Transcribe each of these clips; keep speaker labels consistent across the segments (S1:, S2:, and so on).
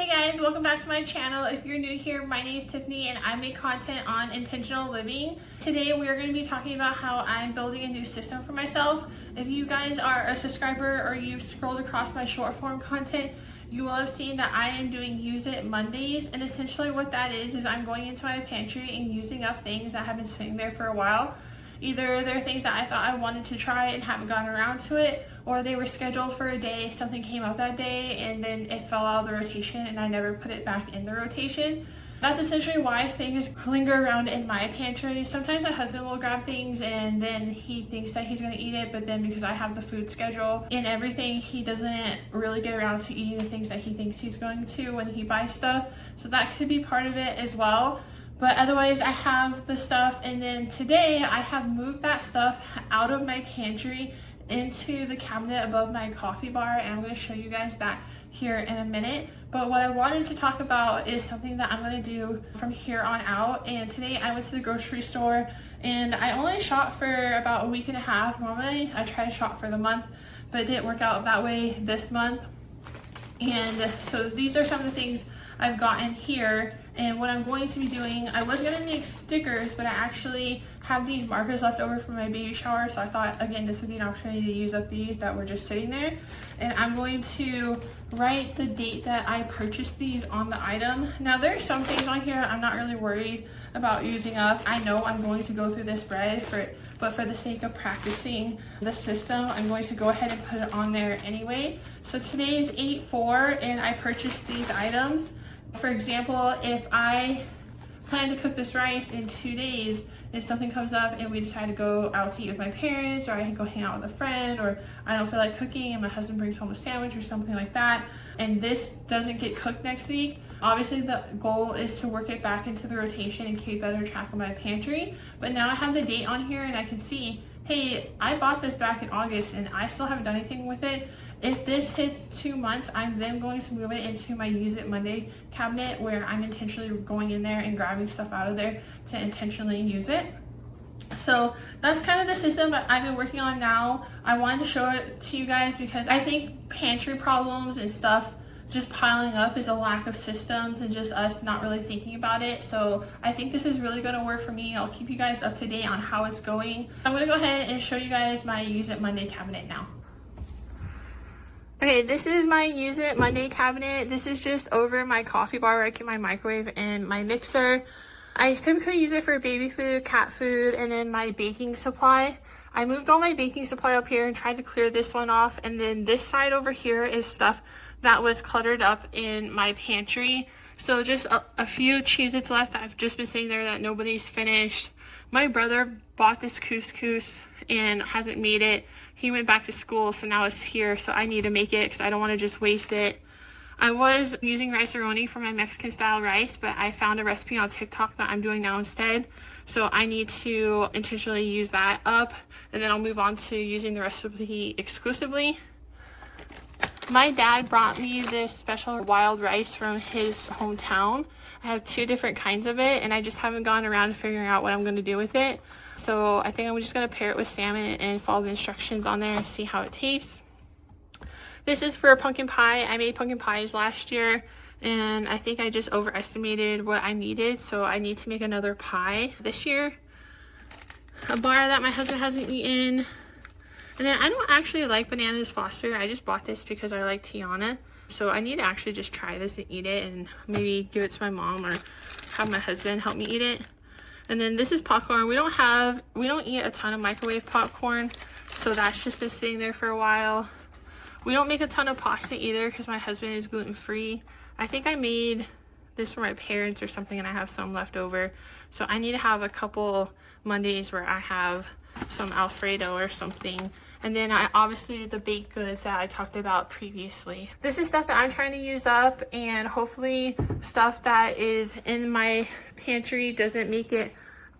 S1: Hey guys, welcome back to my channel. If you're new here, my name is Tiffany and I make content on intentional living. Today we are going to be talking about how I'm building a new system for myself. If you guys are a subscriber or you've scrolled across my short form content, you will have seen that I am doing Use It Mondays, and essentially what that is I'm going into my pantry and using up things that have been sitting there for a while. Either they're things that I thought I wanted to try and haven't gotten around to it, or they were scheduled for a day, something came up that day, and then it fell out of the rotation and I never put it back in the rotation. That's essentially why things linger around in my pantry. Sometimes my husband will grab things and then he thinks that he's gonna eat it, but then because I have the food schedule and everything, he doesn't really get around to eating the things that he thinks he's going to when he buys stuff. So that could be part of it as well. But otherwise I have the stuff, and then today I have moved that stuff out of my pantry into the cabinet above my coffee bar, and I'm going to show you guys that here in a minute. But what I wanted to talk about is something that I'm going to do from here on out. And today I went to the grocery store and I only shop for about a week and a half. Normally I try to shop for the month, but it didn't work out that way this month. And so these are some of the things I've gotten here. And what I'm going to be doing, I was going to make stickers, but I actually have these markers left over from my baby shower, so I thought again this would be an opportunity to use up these that were just sitting there. And I'm going to write the date that I purchased these on the item. Now there's some things on here I'm not really worried about using up. I know I'm going to go through this bread but for the sake of practicing the system, I'm going to go ahead and put it on there anyway. So today is 8/4 and I purchased these items. For example, if I plan to cook this rice in 2 days, if something comes up and we decide to go out to eat with my parents, or I can go hang out with a friend, or I don't feel like cooking and my husband brings home a sandwich or something like that, and this doesn't get cooked next week, obviously the goal is to work it back into the rotation and keep better track of my pantry. But now I have the date on here and I can see, hey, I bought this back in August and I still haven't done anything with it. If this hits 2 months, I'm then going to move it into my Use It Monday cabinet, where I'm intentionally going in there and grabbing stuff out of there to intentionally use it. So that's kind of the system that I've been working on now. I wanted to show it to you guys because I think pantry problems and stuff just piling up is a lack of systems and just us not really thinking about it. So I think this is really going to work for me. I'll keep you guys up to date on how it's going. I'm going to go ahead and show you guys my Use It Monday cabinet now. Okay, this is my Use It Monday cabinet. This is just over my coffee bar where I keep my microwave and my mixer. I typically use it for baby food, cat food, and then my baking supply. I moved all my baking supply up here and tried to clear this one off. And then this side over here is stuff that was cluttered up in my pantry. So just a few Cheez-Its left that have just been sitting there that nobody's finished. My brother bought this couscous and hasn't made it. He went back to school, so now it's here, so I need to make it because I don't want to just waste it. I was using Rice-A-Roni for my Mexican style rice, but I found a recipe on TikTok that I'm doing now instead. So I need to intentionally use that up, and then I'll move on to using the recipe exclusively. My dad brought me this special wild rice from his hometown. I have 2 different kinds of it, and I just haven't gone around to figuring out what I'm going to do with it. So I think I'm just going to pair it with salmon and follow the instructions on there and see how it tastes. This is for pumpkin pie. I made pumpkin pies last year, and I think I just overestimated what I needed, so I need to make another pie this year. A bar that my husband hasn't eaten. And then I don't actually like Bananas Foster. I just bought this because I like Tiana. So I need to actually just try this and eat it and maybe give it to my mom or have my husband help me eat it. And then this is popcorn. We don't eat a ton of microwave popcorn, so that's just been sitting there for a while. We don't make a ton of pasta either because my husband is gluten-free. I think I made this for my parents or something and I have some left over. So I need to have a couple Mondays where I have some Alfredo or something. And then obviously the baked goods that I talked about previously. This is stuff that I'm trying to use up, and hopefully stuff that is in my pantry doesn't make it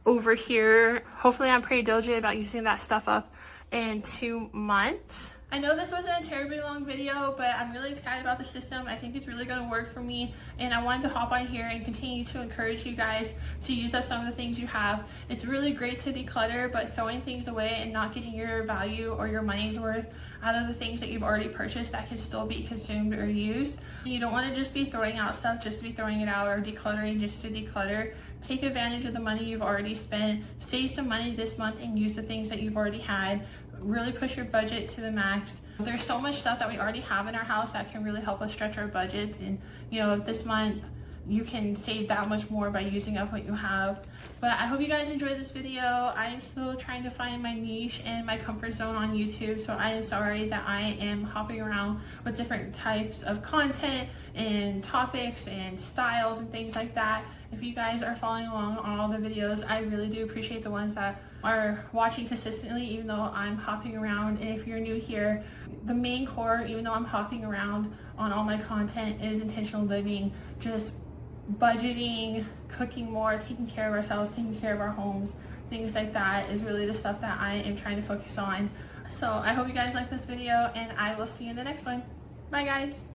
S1: over here. Hopefully I'm pretty diligent about using that stuff up in 2 months. I know this wasn't a terribly long video, but I'm really excited about the system. I think it's really going to work for me, and I wanted to hop on here and continue to encourage you guys to use up some of the things you have. It's really great to declutter, but throwing things away and not getting your value or your money's worth out of the things that you've already purchased that can still be consumed or used. You don't want to just be throwing out stuff just to be throwing it out, or decluttering just to declutter. Take advantage of the money you've already spent, save some money this month and use the things that you've already had. Really push your budget to the max. There's so much stuff that we already have in our house that can really help us stretch our budgets, and this month you can save that much more by using up what you have. But I hope you guys enjoyed this video. I am still trying to find my niche and my comfort zone on YouTube, so I am sorry that I am hopping around with different types of content and topics and styles and things like that. If you guys are following along on all the videos, I really do appreciate the ones that are watching consistently, even though I'm hopping around. And if you're new here, the main core, even though I'm hopping around on all my content, is intentional living, just budgeting, cooking more, taking care of ourselves, taking care of our homes, things like that is really the stuff that I am trying to focus on. So I hope you guys like this video, and I will see you in the next one. Bye guys.